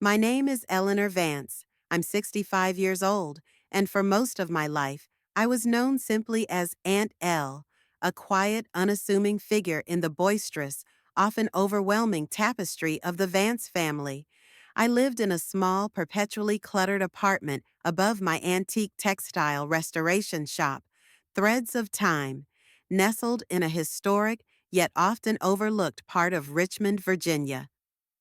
My name is Eleanor Vance. I'm 65 years old, and for most of my life, I was known simply as Aunt Elle, a quiet, unassuming figure in the boisterous, often overwhelming tapestry of the Vance family. I lived in a small, perpetually cluttered apartment above my antique textile restoration shop, Threads of Time, nestled in a historic, yet often overlooked part of Richmond, Virginia.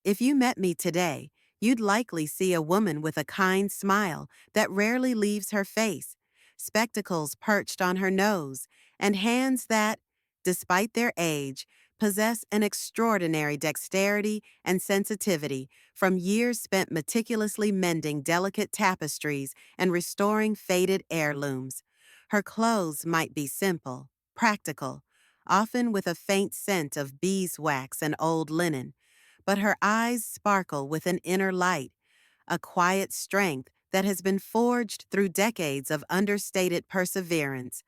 If you met me today, you'd likely see a woman with a kind smile that rarely leaves her face, spectacles perched on her nose, and hands that, despite their age, possess an extraordinary dexterity and sensitivity from years spent meticulously mending delicate tapestries and restoring faded heirlooms. Her clothes might be simple, practical, often with a faint scent of beeswax and old linen, but her eyes sparkle with an inner light, a quiet strength that has been forged through decades of understated perseverance.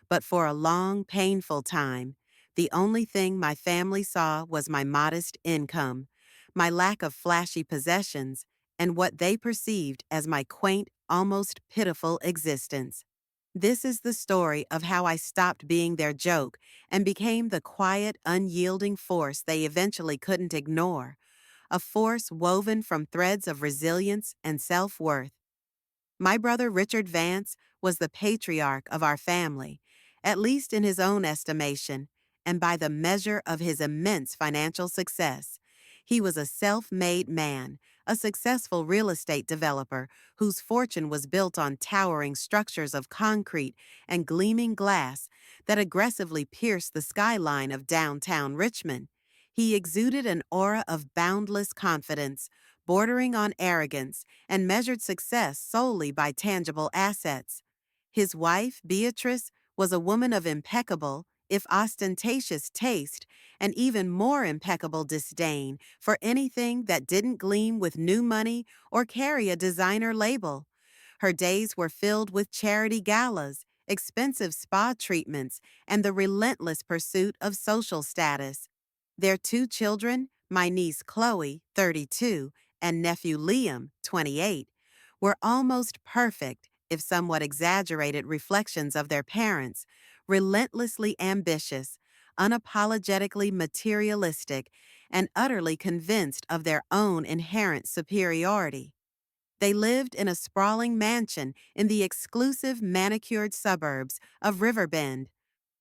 But for a long, painful time, the only thing my family saw was my modest income, my lack of flashy possessions, and what they perceived as my quaint, almost pitiful existence. This is the story of how I stopped being their joke and became the quiet, unyielding force they eventually couldn't ignore, a force woven from threads of resilience and self-worth. My brother Richard Vance was the patriarch of our family, at least in his own estimation, and by the measure of his immense financial success. He was a self-made man, a successful real estate developer whose fortune was built on towering structures of concrete and gleaming glass that aggressively pierced the skyline of downtown Richmond. He exuded an aura of boundless confidence, bordering on arrogance, and measured success solely by tangible assets. His wife, Beatrice, was a woman of impeccable, if ostentatious taste, and even more impeccable disdain for anything that didn't gleam with new money or carry a designer label. Her days were filled with charity galas, expensive spa treatments, and the relentless pursuit of social status. Their two children, my niece Chloe, 32, and nephew Liam, 28, were almost perfect, if somewhat exaggerated reflections of their parents, relentlessly ambitious, unapologetically materialistic, and utterly convinced of their own inherent superiority. They lived in a sprawling mansion in the exclusive manicured suburbs of Riverbend,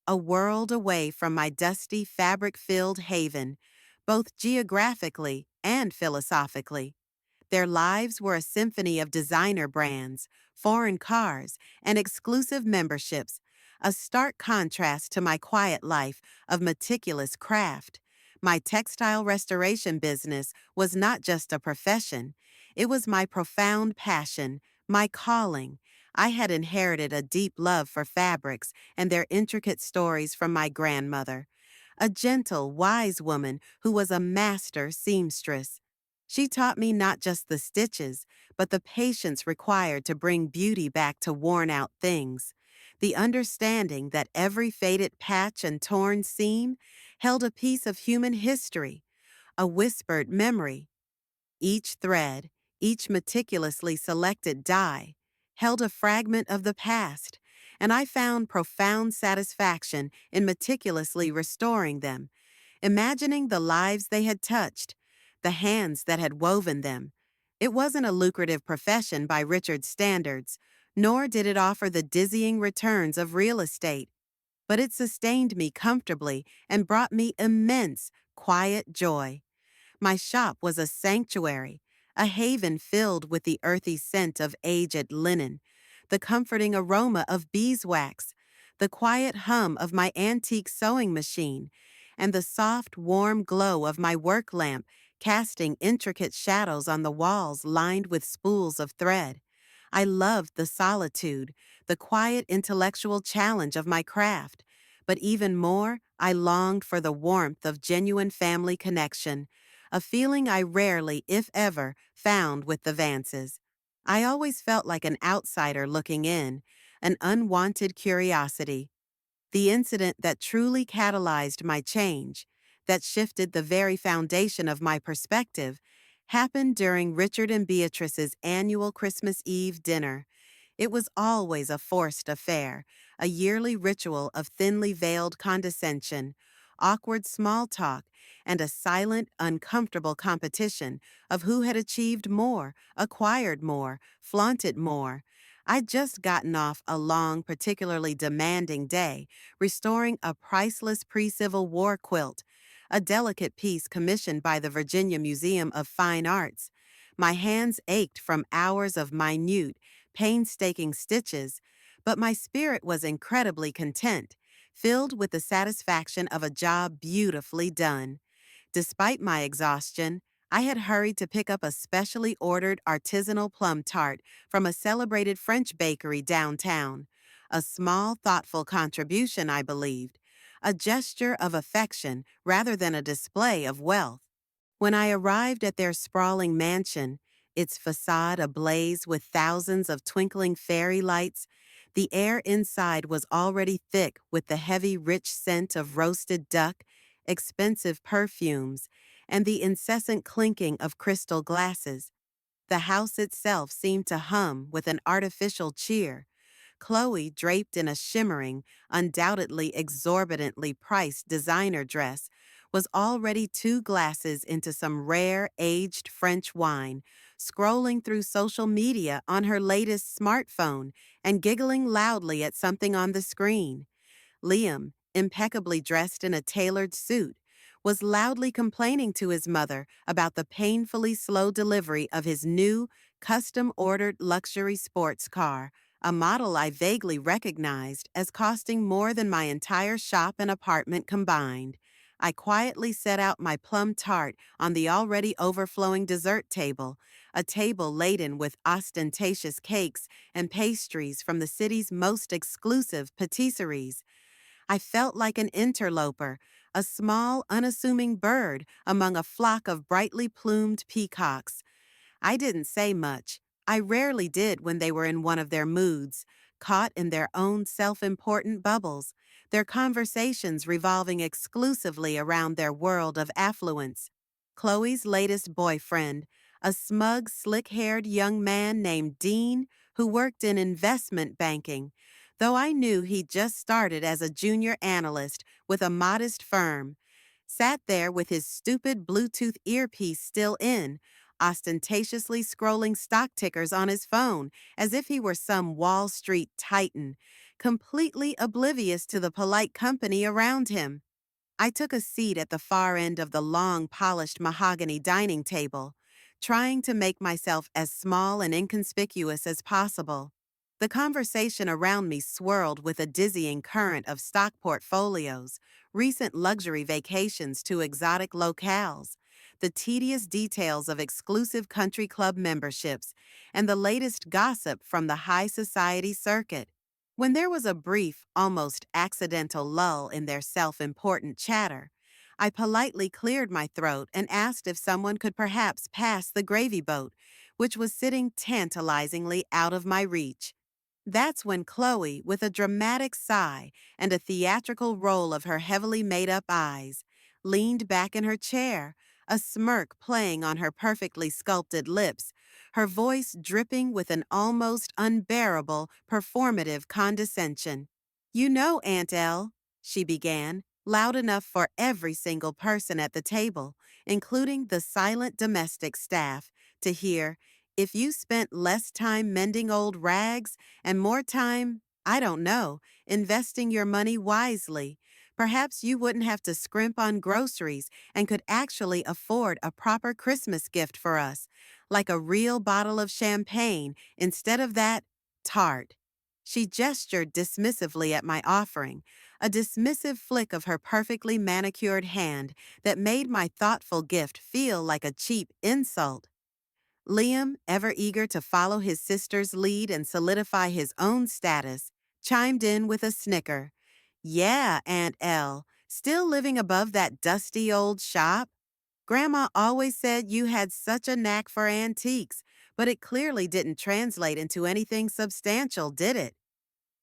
a world away from my dusty, fabric-filled haven, both geographically and philosophically. Their lives were a symphony of designer brands, foreign cars, and exclusive memberships, a stark contrast to my quiet life of meticulous craft. My textile restoration business was not just a profession, it was my profound passion, my calling. I had inherited a deep love for fabrics and their intricate stories from my grandmother, a gentle, wise woman who was a master seamstress. She taught me not just the stitches, but the patience required to bring beauty back to worn-out things, the understanding that every faded patch and torn seam held a piece of human history, a whispered memory. Each thread, each meticulously selected dye, held a fragment of the past, and I found profound satisfaction in meticulously restoring them, imagining the lives they had touched, the hands that had woven them. It wasn't a lucrative profession by Richard's standards, nor did it offer the dizzying returns of real estate, but it sustained me comfortably and brought me immense, quiet joy. My shop was a sanctuary, a haven filled with the earthy scent of aged linen, the comforting aroma of beeswax, the quiet hum of my antique sewing machine, and the soft, warm glow of my work lamp casting intricate shadows on the walls lined with spools of thread. I loved the solitude, the quiet intellectual challenge of my craft, but even more, I longed for the warmth of genuine family connection, a feeling I rarely, if ever, found with the Vances. I always felt like an outsider looking in, an unwanted curiosity. The incident that truly catalyzed my change, that shifted the very foundation of my perspective, happened during Richard and Beatrice's annual Christmas Eve dinner. It was always a forced affair, a yearly ritual of thinly veiled condescension, awkward small talk, and a silent, uncomfortable competition of who had achieved more, acquired more, flaunted more. I'd just gotten off a long, particularly demanding day, restoring a priceless pre-Civil War quilt, a delicate piece commissioned by the Virginia Museum of Fine Arts. My hands ached from hours of minute, painstaking stitches, but my spirit was incredibly content, filled with the satisfaction of a job beautifully done. Despite my exhaustion, I had hurried to pick up a specially ordered artisanal plum tart from a celebrated French bakery downtown. A small, thoughtful contribution, I believed, a gesture of affection rather than a display of wealth. When I arrived at their sprawling mansion, its facade ablaze with thousands of twinkling fairy lights, the air inside was already thick with the heavy, rich scent of roasted duck, expensive perfumes, and the incessant clinking of crystal glasses. The house itself seemed to hum with an artificial cheer. Chloe, draped in a shimmering, undoubtedly exorbitantly priced designer dress, was already 2 glasses into some rare, aged French wine, scrolling through social media on her latest smartphone and giggling loudly at something on the screen. Liam, impeccably dressed in a tailored suit, was loudly complaining to his mother about the painfully slow delivery of his new, custom-ordered luxury sports car, a model I vaguely recognized as costing more than my entire shop and apartment combined. I quietly set out my plum tart on the already overflowing dessert table, a table laden with ostentatious cakes and pastries from the city's most exclusive patisseries. I felt like an interloper, a small, unassuming bird among a flock of brightly plumed peacocks. I didn't say much. I rarely did when they were in one of their moods, caught in their own self-important bubbles, their conversations revolving exclusively around their world of affluence. Chloe's latest boyfriend, a smug, slick-haired young man named Dean who worked in investment banking, though I knew he'd just started as a junior analyst with a modest firm, sat there with his stupid Bluetooth earpiece still in, ostentatiously scrolling stock tickers on his phone as if he were some Wall Street titan, completely oblivious to the polite company around him. I took a seat at the far end of the long, polished mahogany dining table, trying to make myself as small and inconspicuous as possible. The conversation around me swirled with a dizzying current of stock portfolios, recent luxury vacations to exotic locales, the tedious details of exclusive country club memberships, and the latest gossip from the high society circuit. When there was a brief, almost accidental lull in their self-important chatter, I politely cleared my throat and asked if someone could perhaps pass the gravy boat, which was sitting tantalizingly out of my reach. That's when Chloe, with a dramatic sigh and a theatrical roll of her heavily made-up eyes, leaned back in her chair, a smirk playing on her perfectly sculpted lips, her voice dripping with an almost unbearable, performative condescension. "You know, Aunt Elle," she began, loud enough for every single person at the table, including the silent domestic staff, to hear, "if you spent less time mending old rags and more time, I don't know, investing your money wisely, perhaps you wouldn't have to scrimp on groceries and could actually afford a proper Christmas gift for us, like a real bottle of champagne instead of that tart." She gestured dismissively at my offering, a dismissive flick of her perfectly manicured hand that made my thoughtful gift feel like a cheap insult. Liam, ever eager to follow his sister's lead and solidify his own status, chimed in with a snicker. "Yeah, Aunt Elle, still living above that dusty old shop? Grandma always said you had such a knack for antiques, but it clearly didn't translate into anything substantial, did it?"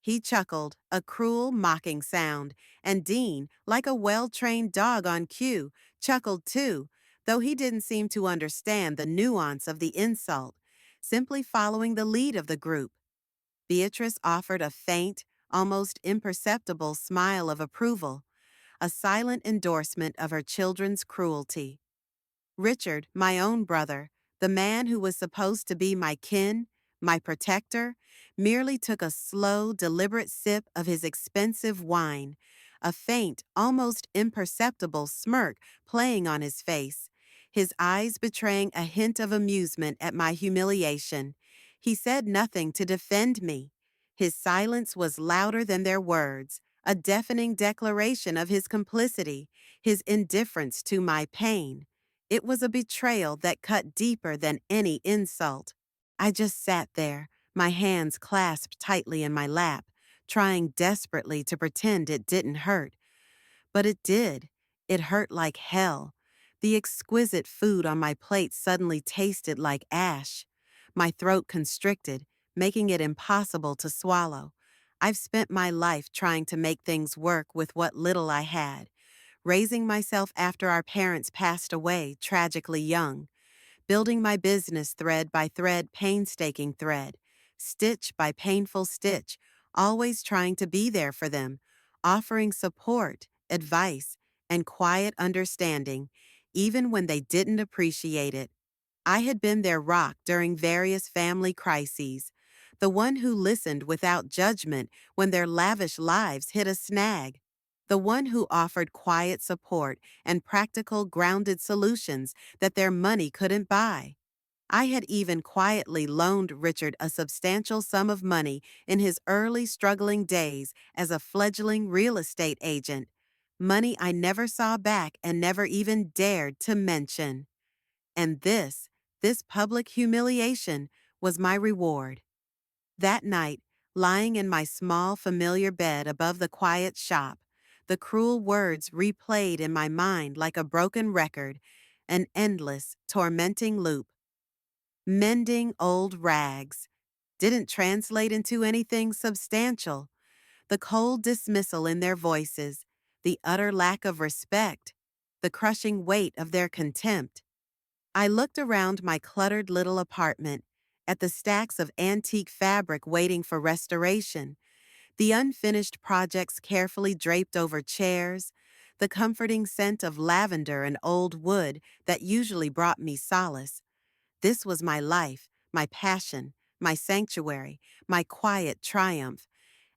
He chuckled, a cruel, mocking sound, and Dean, like a well-trained dog on cue, chuckled too, though he didn't seem to understand the nuance of the insult, simply following the lead of the group. Beatrice offered a faint, almost imperceptible smile of approval, a silent endorsement of her children's cruelty. Richard, my own brother, the man who was supposed to be my kin, my protector, merely took a slow, deliberate sip of his expensive wine, a faint, almost imperceptible smirk playing on his face, his eyes betraying a hint of amusement at my humiliation. He said nothing to defend me. His silence was louder than their words, a deafening declaration of his complicity, his indifference to my pain. It was a betrayal that cut deeper than any insult. I just sat there, my hands clasped tightly in my lap, trying desperately to pretend it didn't hurt. But it did. It hurt like hell. The exquisite food on my plate suddenly tasted like ash. My throat constricted, making it impossible to swallow. I've spent my life trying to make things work with what little I had, raising myself after our parents passed away tragically young, building my business thread by thread, painstaking thread, stitch by painful stitch, always trying to be there for them, offering support, advice, and quiet understanding, even when they didn't appreciate it. I had been their rock during various family crises, the one who listened without judgment when their lavish lives hit a snag, the one who offered quiet support and practical, grounded solutions that their money couldn't buy. I had even quietly loaned Richard a substantial sum of money in his early struggling days as a fledgling real estate agent, money I never saw back and never even dared to mention. And this public humiliation, was my reward. That night, lying in my small, familiar bed above the quiet shop, the cruel words replayed in my mind like a broken record, an endless, tormenting loop. Mending old rags didn't translate into anything substantial. The cold dismissal in their voices, the utter lack of respect, the crushing weight of their contempt. I looked around my cluttered little apartment, at the stacks of antique fabric waiting for restoration, the unfinished projects carefully draped over chairs, the comforting scent of lavender and old wood that usually brought me solace. This was my life, my passion, my sanctuary, my quiet triumph,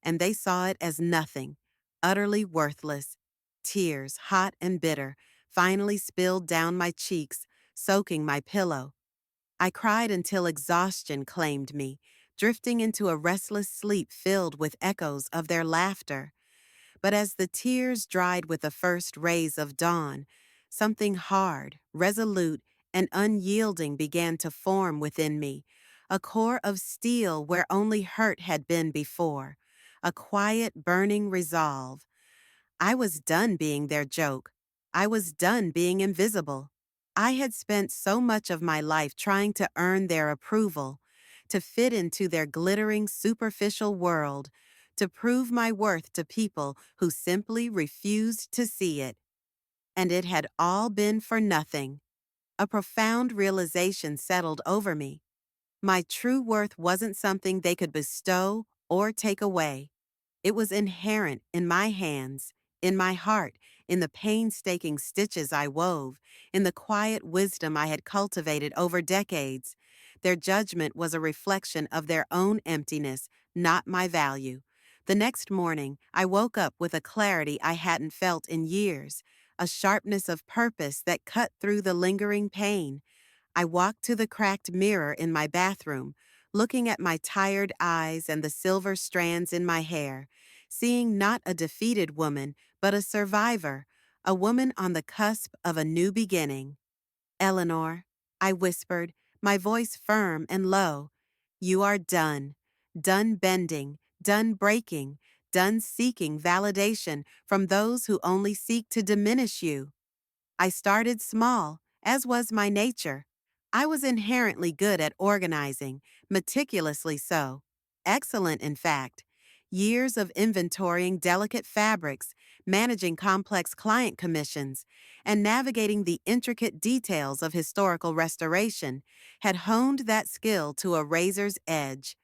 and they saw it as nothing, utterly worthless. Tears, hot and bitter, finally spilled down my cheeks, soaking my pillow. I cried until exhaustion claimed me, drifting into a restless sleep filled with echoes of their laughter. But as the tears dried with the first rays of dawn, something hard, resolute, and unyielding began to form within me, a core of steel where only hurt had been before, a quiet, burning resolve. I was done being their joke. I was done being invisible. I had spent so much of my life trying to earn their approval, to fit into their glittering, superficial world, to prove my worth to people who simply refused to see it. And it had all been for nothing. A profound realization settled over me. My true worth wasn't something they could bestow or take away. It was inherent in my hands, in my heart, in the painstaking stitches I wove, in the quiet wisdom I had cultivated over decades. Their judgment was a reflection of their own emptiness, not my value. The next morning, I woke up with a clarity I hadn't felt in years, a sharpness of purpose that cut through the lingering pain. I walked to the cracked mirror in my bathroom, looking at my tired eyes and the silver strands in my hair, seeing not a defeated woman, but a survivor, a woman on the cusp of a new beginning. "Eleanor," I whispered, my voice firm and low, "you are done. Done bending, done breaking, done seeking validation from those who only seek to diminish you." I started small, as was my nature. I was inherently good at organizing, meticulously so. Excellent, in fact. Years of inventorying delicate fabrics, managing complex client commissions, and navigating the intricate details of historical restoration, had honed that skill to a razor's edge.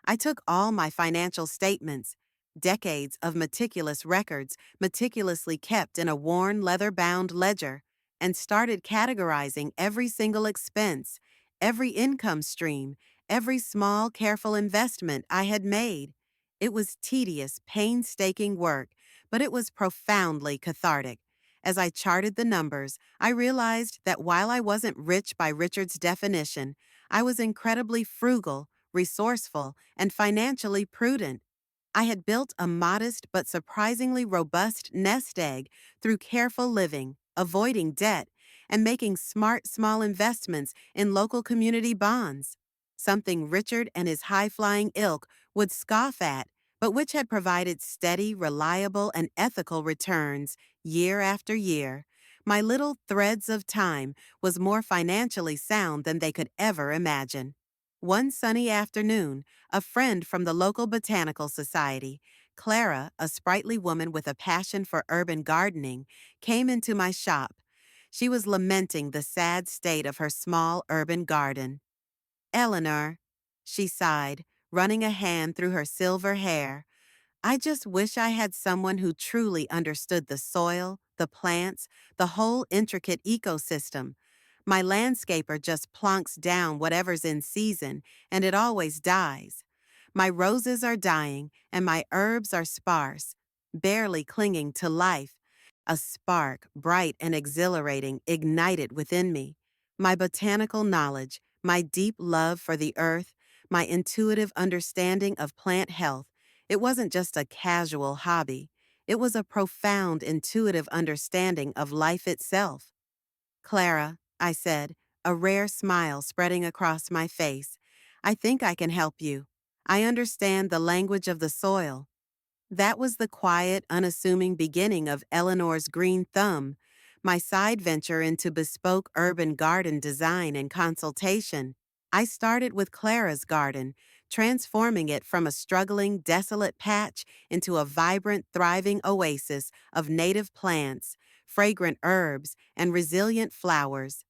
I took all my financial statements, decades of meticulous records meticulously kept in a worn leather-bound ledger, and started categorizing every single expense, every income stream, every small, careful investment I had made. It was tedious, painstaking work, but it was profoundly cathartic. As I charted the numbers, I realized that while I wasn't rich by Richard's definition, I was incredibly frugal, resourceful, and financially prudent. I had built a modest but surprisingly robust nest egg through careful living, avoiding debt, and making smart small investments in local community bonds, something Richard and his high-flying ilk would scoff at, but which had provided steady, reliable, and ethical returns year after year. My little threads of time was more financially sound than they could ever imagine. One sunny afternoon, a friend from the local botanical society, Clara, a sprightly woman with a passion for urban gardening, came into my shop. She was lamenting the sad state of her small urban garden. "Eleanor," she sighed, running a hand through her silver hair, "I just wish I had someone who truly understood the soil, the plants, the whole intricate ecosystem. My landscaper just plonks down whatever's in season, and it always dies. My roses are dying, and my herbs are sparse, barely clinging to life. A spark, bright and exhilarating, ignited within me. My botanical knowledge, my deep love for the earth, my intuitive understanding of plant health, it wasn't just a casual hobby. It was a profound intuitive understanding of life itself. "Clara," I said, a rare smile spreading across my face, "I think I can help you. I understand the language of the soil." That was the quiet, unassuming beginning of Eleanor's Green Thumb, my side venture into bespoke urban garden design and consultation. I started with Clara's garden, transforming it from a struggling, desolate patch into a vibrant, thriving oasis of native plants, fragrant herbs, and resilient flowers.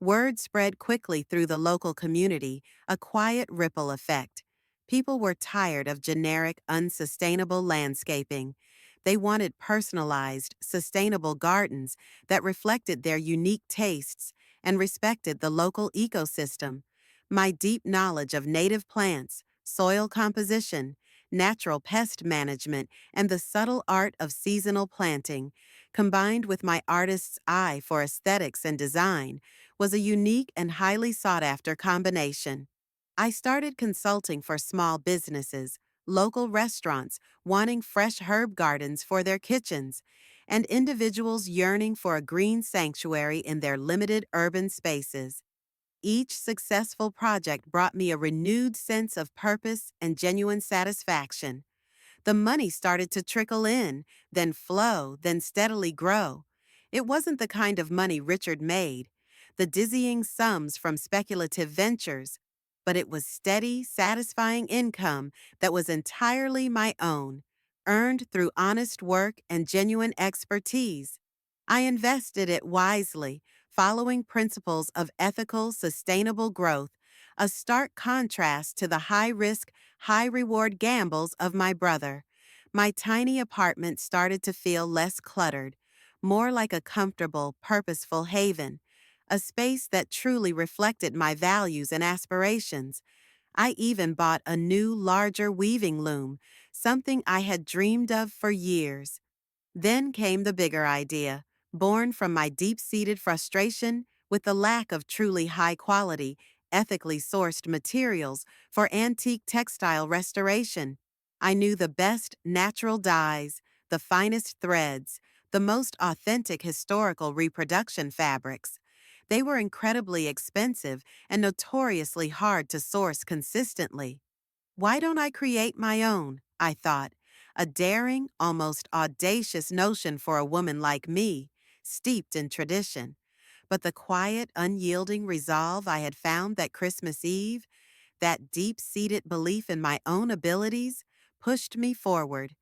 Word spread quickly through the local community, a quiet ripple effect. People were tired of generic, unsustainable landscaping. They wanted personalized, sustainable gardens that reflected their unique tastes and respected the local ecosystem. My deep knowledge of native plants, soil composition, natural pest management, and the subtle art of seasonal planting, combined with my artist's eye for aesthetics and design, was a unique and highly sought-after combination. I started consulting for small businesses, local restaurants wanting fresh herb gardens for their kitchens, and individuals yearning for a green sanctuary in their limited urban spaces. Each successful project brought me a renewed sense of purpose and genuine satisfaction. The money started to trickle in, then flow, then steadily grow. It wasn't the kind of money Richard made, the dizzying sums from speculative ventures, but it was steady, satisfying income that was entirely my own, earned through honest work and genuine expertise. I invested it wisely, following principles of ethical, sustainable growth, a stark contrast to the high-risk, high-reward gambles of my brother. My tiny apartment started to feel less cluttered, more like a comfortable, purposeful haven, a space that truly reflected my values and aspirations. I even bought a new, larger weaving loom, something I had dreamed of for years. Then came the bigger idea, born from my deep-seated frustration with the lack of truly high-quality, ethically sourced materials for antique textile restoration. I knew the best natural dyes, the finest threads, the most authentic historical reproduction fabrics. They were incredibly expensive and notoriously hard to source consistently. Why don't I create my own? I thought, a daring, almost audacious notion for a woman like me, steeped in tradition. But the quiet, unyielding resolve I had found that Christmas Eve, that deep-seated belief in my own abilities, pushed me forward.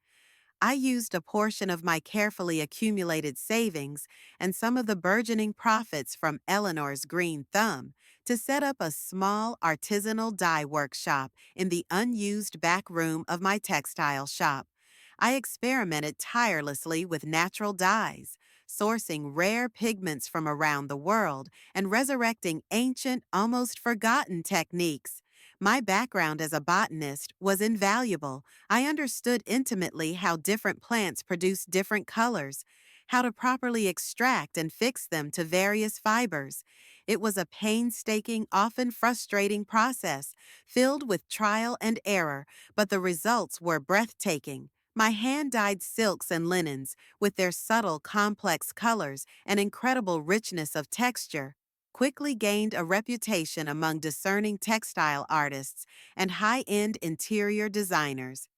I used a portion of my carefully accumulated savings and some of the burgeoning profits from Eleanor's green thumb to set up a small artisanal dye workshop in the unused back room of my textile shop. I experimented tirelessly with natural dyes, sourcing rare pigments from around the world and resurrecting ancient, almost forgotten techniques. My background as a botanist was invaluable. I understood intimately how different plants produce different colors, how to properly extract and fix them to various fibers. It was a painstaking, often frustrating process, filled with trial and error, but the results were breathtaking. My hand-dyed silks and linens, with their subtle, complex colors and incredible richness of texture, quickly gained a reputation among discerning textile artists and high-end interior designers.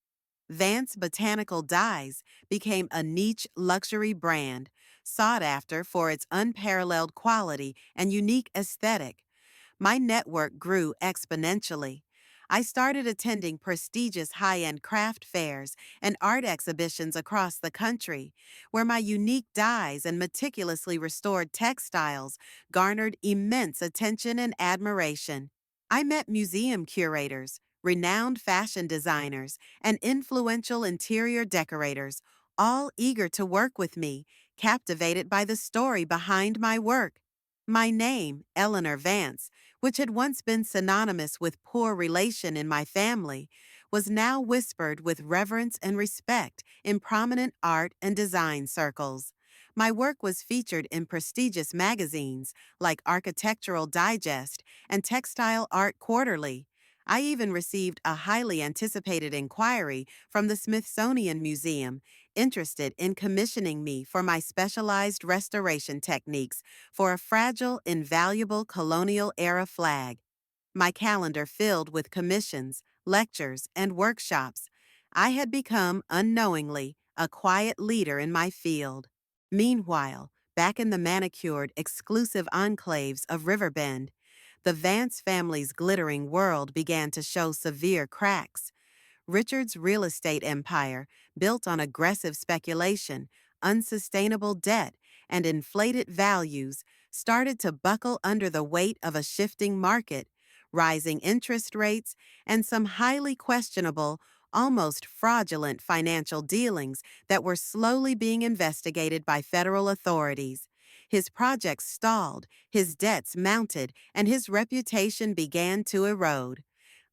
Vance Botanical Dyes became a niche luxury brand, sought after for its unparalleled quality and unique aesthetic. My network grew exponentially. I started attending prestigious high-end craft fairs and art exhibitions across the country, where my unique dyes and meticulously restored textiles garnered immense attention and admiration. I met museum curators, renowned fashion designers, and influential interior decorators, all eager to work with me, captivated by the story behind my work. My name, Eleanor Vance, which had once been synonymous with poor relation in my family, was now whispered with reverence and respect in prominent art and design circles. My work was featured in prestigious magazines like Architectural Digest and Textile Art Quarterly. I even received a highly anticipated inquiry from the Smithsonian Museum, interested in commissioning me for my specialized restoration techniques for a fragile, invaluable colonial-era flag. My calendar filled with commissions, lectures, and workshops. I had become, unknowingly, a quiet leader in my field. Meanwhile, back in the manicured, exclusive enclaves of Riverbend, the Vance family's glittering world began to show severe cracks. Richard's real estate empire, built on aggressive speculation, unsustainable debt, and inflated values, started to buckle under the weight of a shifting market, rising interest rates, and some highly questionable, almost fraudulent financial dealings that were slowly being investigated by federal authorities. His projects stalled, his debts mounted, and his reputation began to erode.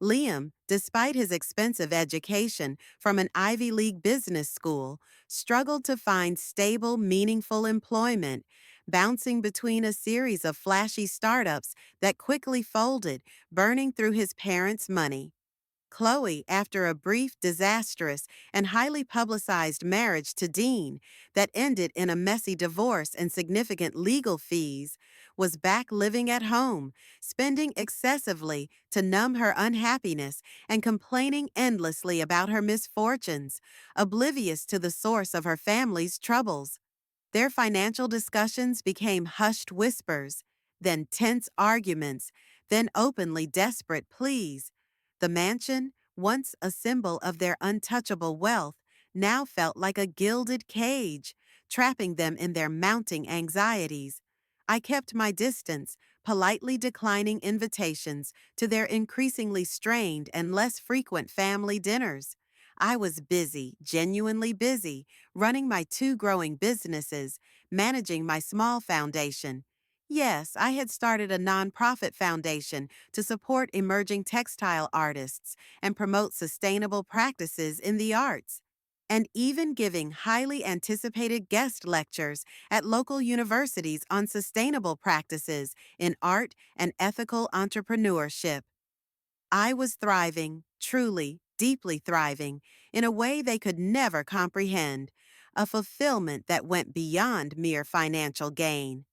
Liam, despite his expensive education from an Ivy League business school, struggled to find stable, meaningful employment, bouncing between a series of flashy startups that quickly folded, burning through his parents' money. Chloe, after a brief, disastrous, and highly publicized marriage to Dean that ended in a messy divorce and significant legal fees, was back living at home, spending excessively to numb her unhappiness and complaining endlessly about her misfortunes, oblivious to the source of her family's troubles. Their financial discussions became hushed whispers, then tense arguments, then openly desperate pleas. The mansion, once a symbol of their untouchable wealth, now felt like a gilded cage, trapping them in their mounting anxieties. I kept my distance, politely declining invitations to their increasingly strained and less frequent family dinners. I was busy, genuinely busy, running my two growing businesses, managing my small foundation. Yes, I had started a nonprofit foundation to support emerging textile artists and promote sustainable practices in the arts, and even giving highly anticipated guest lectures at local universities on sustainable practices in art and ethical entrepreneurship. I was thriving, truly, deeply thriving, in a way they could never comprehend, a fulfillment that went beyond mere financial gain.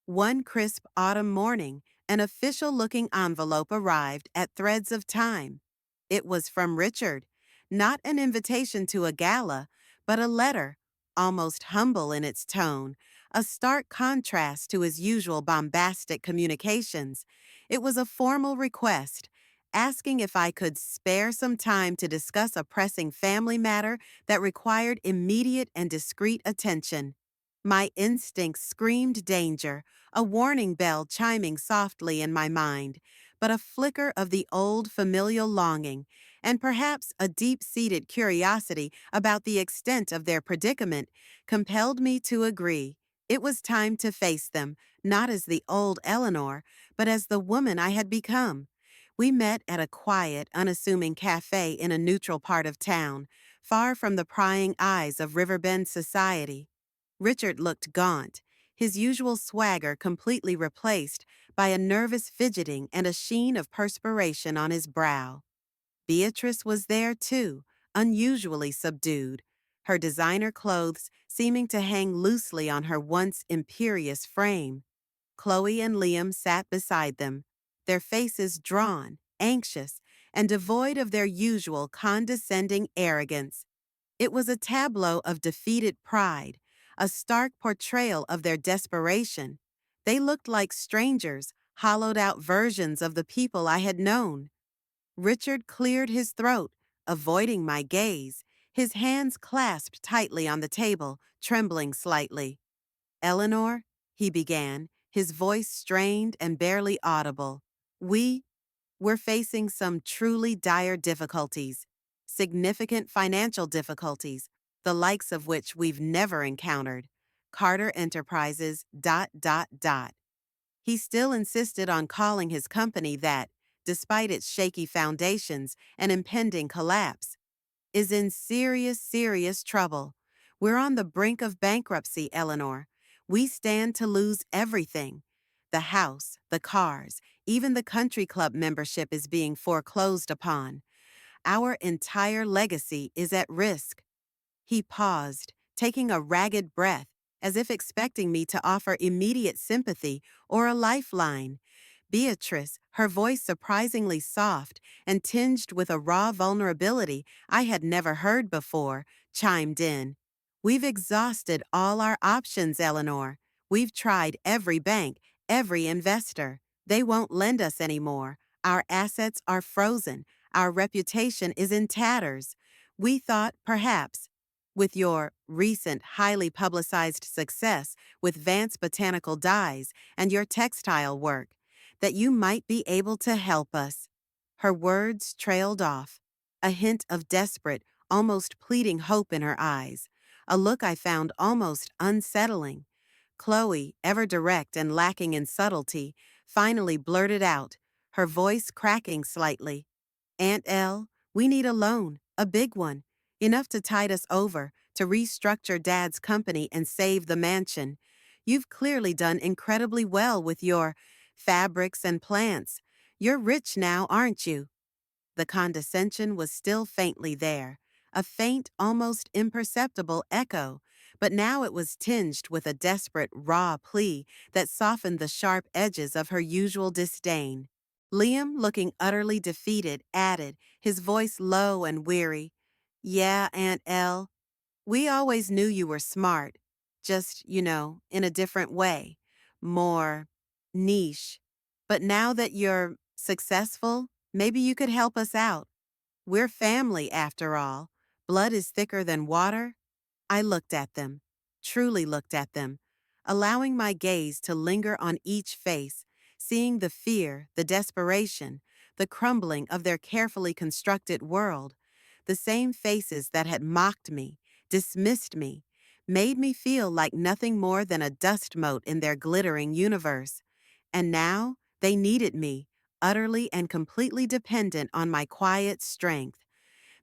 One crisp autumn morning, an official-looking envelope arrived at Threads of Time. It was from Richard, not an invitation to a gala, but a letter, almost humble in its tone, a stark contrast to his usual bombastic communications. It was a formal request, asking if I could spare some time to discuss a pressing family matter that required immediate and discreet attention. My instincts screamed danger, a warning bell chiming softly in my mind, but a flicker of the old familial longing, and perhaps a deep-seated curiosity about the extent of their predicament, compelled me to agree. It was time to face them, not as the old Eleanor, but as the woman I had become. We met at a quiet, unassuming cafe in a neutral part of town, far from the prying eyes of Riverbend society. Richard looked gaunt, his usual swagger completely replaced by a nervous fidgeting and a sheen of perspiration on his brow. Beatrice was there too, unusually subdued, her designer clothes seeming to hang loosely on her once imperious frame. Chloe and Liam sat beside them, their faces drawn, anxious, and devoid of their usual condescending arrogance. It was a tableau of defeated pride, a stark portrayal of their desperation. They looked like strangers, hollowed-out versions of the people I had known. Richard cleared his throat, avoiding my gaze, his hands clasped tightly on the table, trembling slightly. "Eleanor," he began, his voice strained and barely audible, we're facing some truly dire difficulties, significant financial difficulties, the likes of which we've never encountered. Carter Enterprises, dot, dot, dot. He still insisted on calling his company that, despite its shaky foundations and impending collapse, is in serious, serious trouble. We're on the brink of bankruptcy, Eleanor. We stand to lose everything. The house, the cars, even the country club membership is being foreclosed upon. Our entire legacy is at risk. He paused, taking a ragged breath, as if expecting me to offer immediate sympathy or a lifeline. Beatrice, her voice surprisingly soft and tinged with a raw vulnerability I had never heard before, chimed in. "We've exhausted all our options, Eleanor. We've tried every bank, every investor. They won't lend us anymore. Our assets are frozen. Our reputation is in tatters. We thought, perhaps, with your recent highly publicized success with Vance Botanical Dyes and your textile work, that you might be able to help us." Her words trailed off, a hint of desperate, almost pleading hope in her eyes, a look I found almost unsettling. Chloe, ever direct and lacking in subtlety, finally blurted out, her voice cracking slightly. "Aunt Elle, we need a loan, a big one, enough to tide us over, to restructure Dad's company and save the mansion. You've clearly done incredibly well with your fabrics and plants. You're rich now, aren't you?" The condescension was still faintly there, a faint, almost imperceptible echo, but now it was tinged with a desperate, raw plea that softened the sharp edges of her usual disdain. Liam, looking utterly defeated, added, his voice low and weary, "Yeah, Aunt Elle, we always knew you were smart, just, in a different way, more niche. But now that you're successful, maybe you could help us out. We're family, after all. Blood is thicker than water." I looked at them, truly looked at them, allowing my gaze to linger on each face, seeing the fear, the desperation, the crumbling of their carefully constructed world, the same faces that had mocked me, dismissed me, made me feel like nothing more than a dust mote in their glittering universe. And now they needed me, utterly and completely dependent on my quiet strength.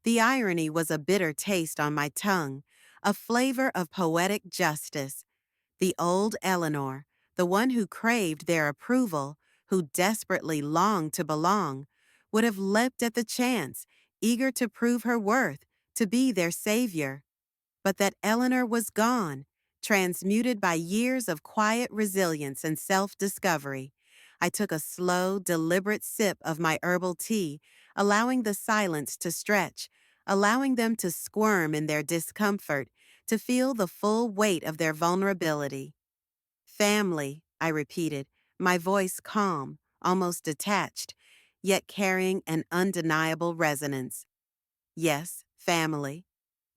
The irony was a bitter taste on my tongue, a flavor of poetic justice. The old Eleanor, the one who craved their approval, who desperately longed to belong, would have leapt at the chance, eager to prove her worth, to be their savior. But that Eleanor was gone, transmuted by years of quiet resilience and self-discovery. I took a slow, deliberate sip of my herbal tea, allowing the silence to stretch, allowing them to squirm in their discomfort, to feel the full weight of their vulnerability. "Family," I repeated, my voice calm, almost detached. yet carrying an undeniable resonance. Yes, family.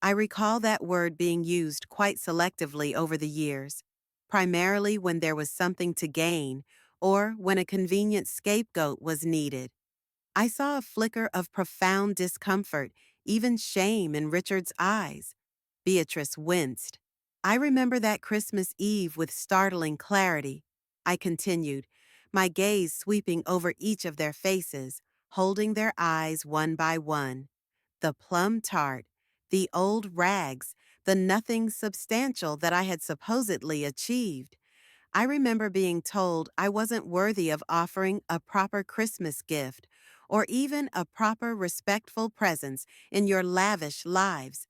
I recall that word being used quite selectively over the years, primarily when there was something to gain or when a convenient scapegoat was needed. I saw a flicker of profound discomfort, even shame in Richard's eyes. Beatrice winced. I remember that Christmas Eve with startling clarity. I continued, my gaze sweeping over each of their faces, holding their eyes one by one. The plum tart, the old rags, the nothing substantial that I had supposedly achieved. I remember being told I wasn't worthy of offering a proper Christmas gift or even a proper respectful presence in your lavish lives.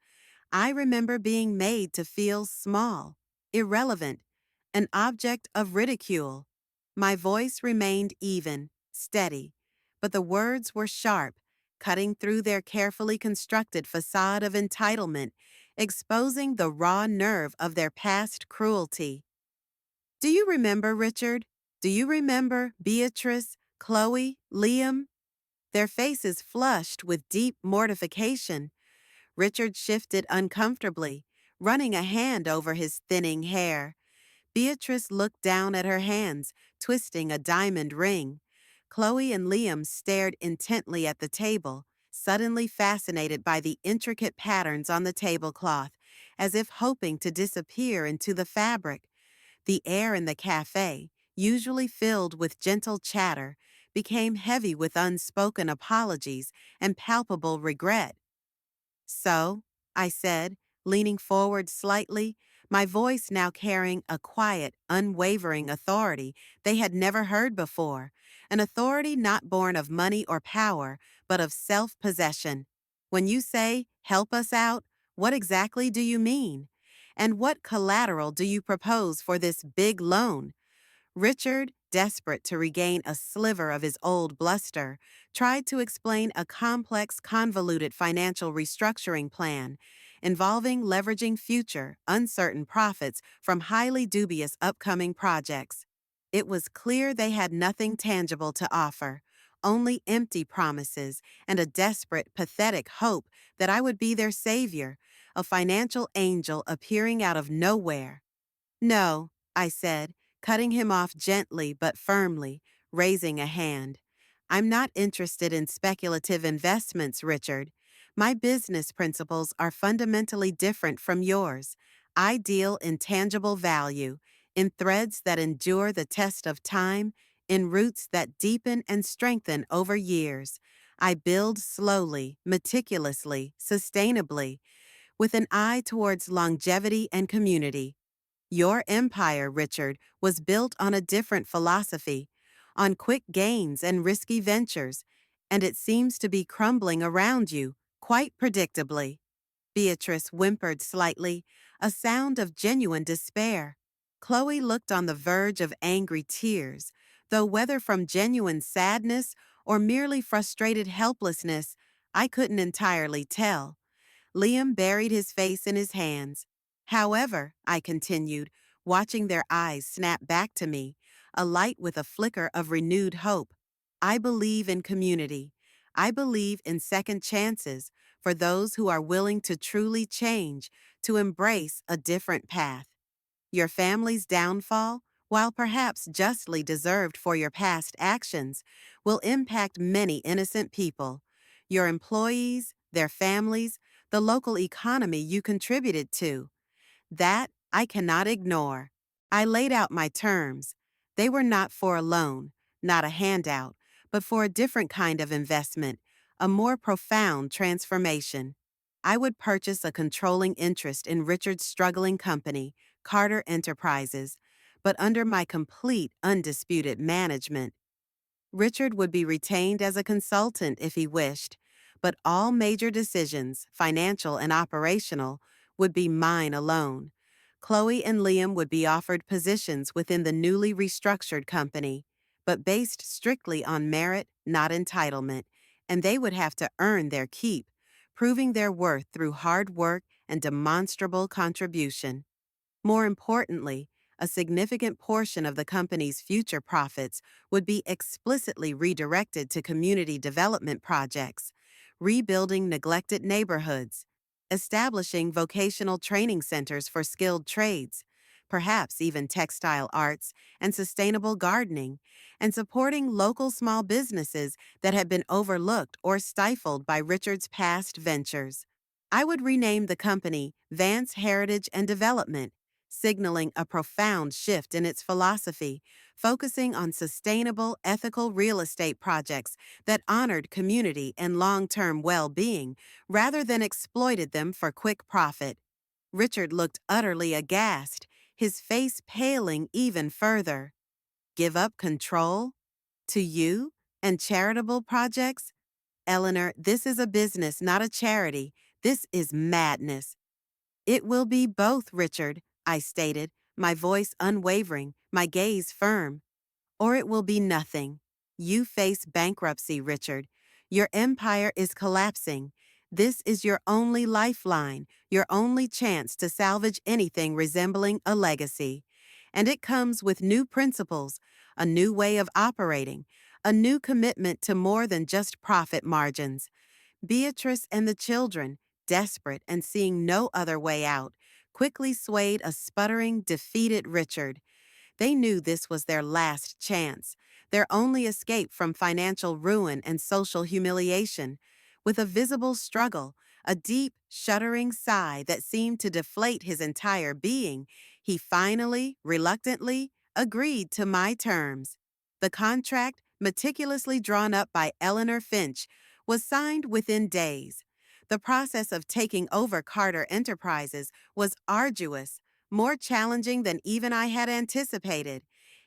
I remember being made to feel small, irrelevant, an object of ridicule. My voice remained even, steady, but the words were sharp, cutting through their carefully constructed facade of entitlement, exposing the raw nerve of their past cruelty. Do you remember, Richard? Do you remember Beatrice, Chloe, Liam? Their faces flushed with deep mortification. Richard shifted uncomfortably, running a hand over his thinning hair. Beatrice looked down at her hands, twisting a diamond ring. Chloe and Liam stared intently at the table, suddenly fascinated by the intricate patterns on the tablecloth, as if hoping to disappear into the fabric. The air in the cafe, usually filled with gentle chatter, became heavy with unspoken apologies and palpable regret. So, I said, leaning forward slightly, my voice now carrying a quiet, unwavering authority they had never heard before, an authority not born of money or power, but of self-possession. When you say, help us out, what exactly do you mean? And what collateral do you propose for this big loan? Richard, desperate to regain a sliver of his old bluster, tried to explain a complex, convoluted financial restructuring plan involving leveraging future, uncertain profits from highly dubious upcoming projects. It was clear they had nothing tangible to offer, only empty promises and a desperate, pathetic hope that I would be their savior, a financial angel appearing out of nowhere. No, I said, cutting him off gently but firmly, raising a hand. I'm not interested in speculative investments, Richard. My business principles are fundamentally different from yours. I deal in tangible value, in threads that endure the test of time, in roots that deepen and strengthen over years. I build slowly, meticulously, sustainably, with an eye towards longevity and community. Your empire, Richard, was built on a different philosophy, on quick gains and risky ventures, and it seems to be crumbling around you, quite predictably. Beatrice whimpered slightly, a sound of genuine despair. Chloe looked on the verge of angry tears, though whether from genuine sadness or merely frustrated helplessness, I couldn't entirely tell. Liam buried his face in his hands. However, I continued, watching their eyes snap back to me, alight with a flicker of renewed hope. I believe in community. I believe in second chances for those who are willing to truly change, to embrace a different path. Your family's downfall, while perhaps justly deserved for your past actions, will impact many innocent people. Your employees, their families, the local economy you contributed to. That I cannot ignore. I laid out my terms. They were not for a loan, not a handout, but for a different kind of investment, a more profound transformation. I would purchase a controlling interest in Richard's struggling company, Carter Enterprises, but under my complete, undisputed management. Richard would be retained as a consultant if he wished, but all major decisions, financial and operational, would be mine alone. Chloe and Liam would be offered positions within the newly restructured company, but based strictly on merit, not entitlement, and they would have to earn their keep, proving their worth through hard work and demonstrable contribution. More importantly, a significant portion of the company's future profits would be explicitly redirected to community development projects, rebuilding neglected neighborhoods, establishing vocational training centers for skilled trades, perhaps even textile arts and sustainable gardening, and supporting local small businesses that had been overlooked or stifled by Richard's past ventures. I would rename the company Vance Heritage and Development, signaling a profound shift in its philosophy, focusing on sustainable, ethical real estate projects that honored community and long-term well-being rather than exploited them for quick profit. Richard looked utterly aghast, his face paling even further. Give up control? To you? And charitable projects? Eleanor, this is a business, not a charity. This is madness. It will be both, Richard, I stated, my voice unwavering, my gaze firm. Or it will be nothing. You face bankruptcy, Richard. Your empire is collapsing. This is your only lifeline, your only chance to salvage anything resembling a legacy. And it comes with new principles, a new way of operating, a new commitment to more than just profit margins. Beatrice and the children, desperate and seeing no other way out, quickly swayed a sputtering, defeated Richard. They knew this was their last chance, their only escape from financial ruin and social humiliation. With a visible struggle, a deep, shuddering sigh that seemed to deflate his entire being, he finally, reluctantly, agreed to my terms. The contract, meticulously drawn up by Eleanor Finch, was signed within days. The process of taking over Carter Enterprises was arduous, more challenging than even I had anticipated.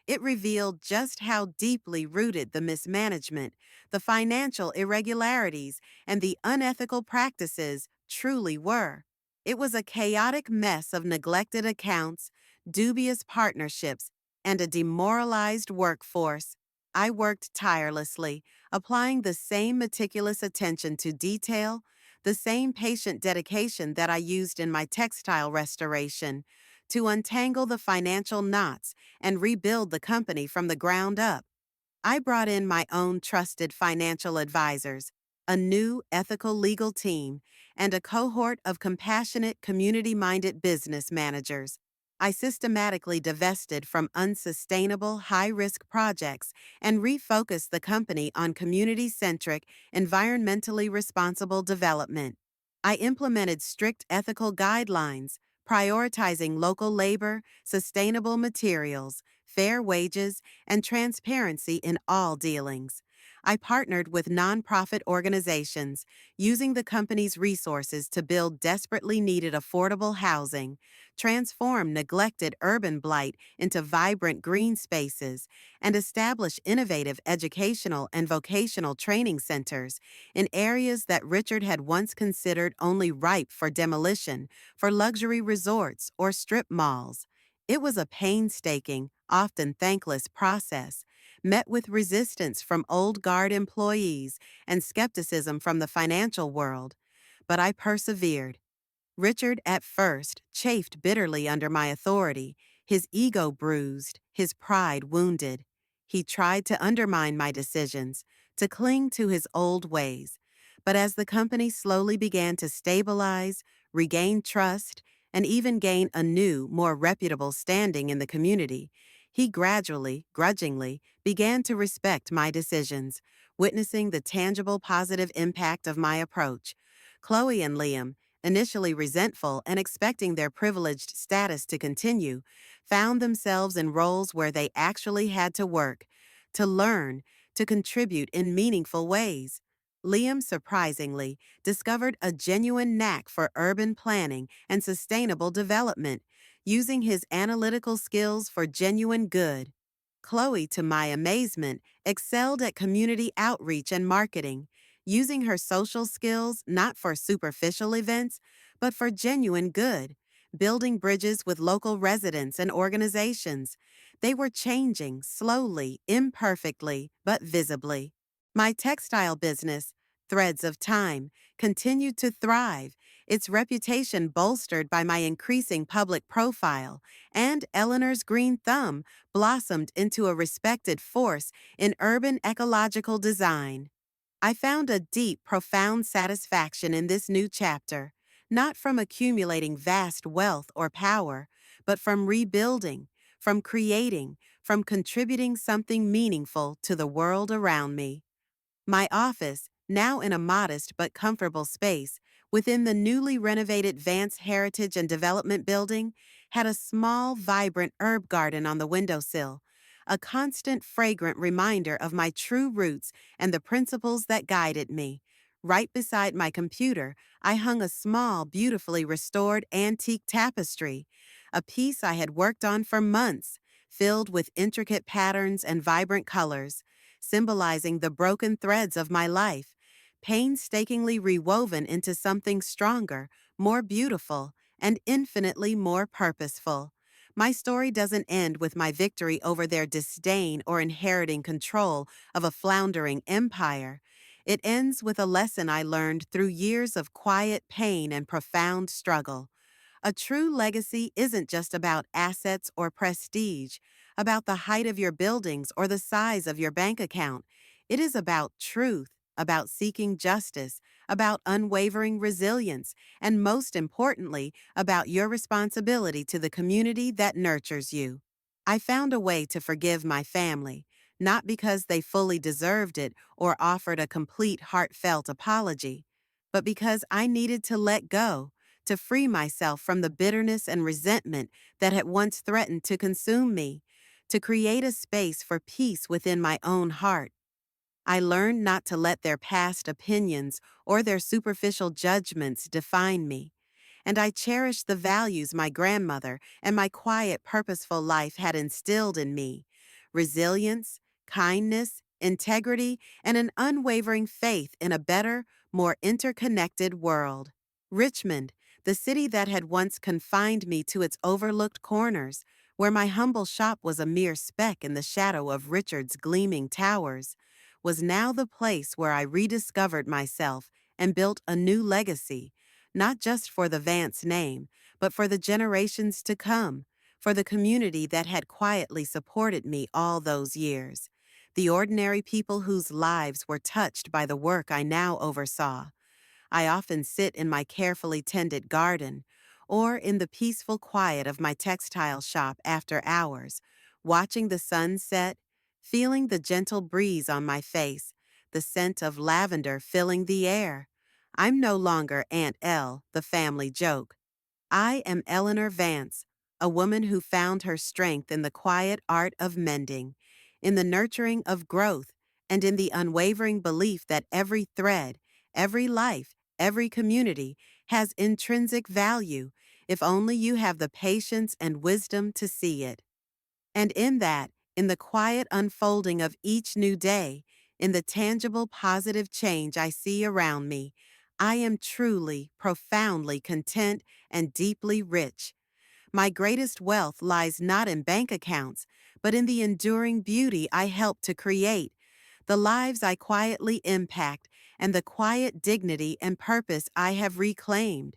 It revealed just how deeply rooted the mismanagement, the financial irregularities, and the unethical practices truly were. It was a chaotic mess of neglected accounts, dubious partnerships, and a demoralized workforce. I worked tirelessly, applying the same meticulous attention to detail, the same patient dedication that I used in my textile restoration, to untangle the financial knots and rebuild the company from the ground up. I brought in my own trusted financial advisors, a new ethical legal team, and a cohort of compassionate, community-minded business managers. I systematically divested from unsustainable, high-risk projects and refocused the company on community-centric, environmentally responsible development. I implemented strict ethical guidelines, prioritizing local labor, sustainable materials, fair wages, and transparency in all dealings. I partnered with nonprofit organizations, using the company's resources to build desperately needed affordable housing, transform neglected urban blight into vibrant green spaces, and establish innovative educational and vocational training centers in areas that Richard had once considered only ripe for demolition, for luxury resorts or strip malls. It was a painstaking, often thankless process, met with resistance from old guard employees and skepticism from the financial world. But I persevered. Richard at first chafed bitterly under my authority, his ego bruised, his pride wounded. He tried to undermine my decisions, to cling to his old ways. But as the company slowly began to stabilize, regain trust, and even gain a new, more reputable standing in the community, he gradually, grudgingly, began to respect my decisions, witnessing the tangible positive impact of my approach. Chloe and Liam, initially resentful and expecting their privileged status to continue, found themselves in roles where they actually had to work, to learn, to contribute in meaningful ways. Liam, surprisingly, discovered a genuine knack for urban planning and sustainable development, using his analytical skills for genuine good. Chloe, to my amazement, excelled at community outreach and marketing, using her social skills not for superficial events, but for genuine good, building bridges with local residents and organizations. They were changing slowly, imperfectly, but visibly. My textile business, Threads of Time, continued to thrive, its reputation bolstered by my increasing public profile, and Eleanor's green thumb blossomed into a respected force in urban ecological design. I found a deep, profound satisfaction in this new chapter, not from accumulating vast wealth or power, but from rebuilding, from creating, from contributing something meaningful to the world around me. My office, now in a modest but comfortable space within the newly renovated Vance Heritage and Development Building, had a small, vibrant herb garden on the windowsill, a constant, fragrant reminder of my true roots and the principles that guided me. Right beside my computer, I hung a small, beautifully restored antique tapestry, a piece I had worked on for months, filled with intricate patterns and vibrant colors, symbolizing the broken threads of my life, painstakingly rewoven into something stronger, more beautiful, and infinitely more purposeful. My story doesn't end with my victory over their disdain or inheriting control of a floundering empire. It ends with a lesson I learned through years of quiet pain and profound struggle. A true legacy isn't just about assets or prestige, about the height of your buildings or the size of your bank account. It is about truth, about seeking justice, about unwavering resilience, and most importantly, about your responsibility to the community that nurtures you. I found a way to forgive my family, not because they fully deserved it or offered a complete heartfelt apology, but because I needed to let go, to free myself from the bitterness and resentment that had once threatened to consume me, to create a space for peace within my own heart. I learned not to let their past opinions or their superficial judgments define me, and I cherished the values my grandmother and my quiet, purposeful life had instilled in me: resilience, kindness, integrity, and an unwavering faith in a better, more interconnected world. Richmond, the city that had once confined me to its overlooked corners, where my humble shop was a mere speck in the shadow of Richard's gleaming towers, was now the place where I rediscovered myself and built a new legacy, not just for the Vance name, but for the generations to come, for the community that had quietly supported me all those years, the ordinary people whose lives were touched by the work I now oversaw. I often sit in my carefully tended garden, or in the peaceful quiet of my textile shop after hours, watching the sun set, feeling the gentle breeze on my face, the scent of lavender filling the air. I'm no longer Aunt Elle, the family joke. I am Eleanor Vance, a woman who found her strength in the quiet art of mending, in the nurturing of growth, and in the unwavering belief that every thread, every life, every community has intrinsic value, if only you have the patience and wisdom to see it. And in that, in the quiet unfolding of each new day, in the tangible positive change I see around me, I am truly, profoundly content and deeply rich. My greatest wealth lies not in bank accounts, but in the enduring beauty I help to create, the lives I quietly impact, and the quiet dignity and purpose I have reclaimed.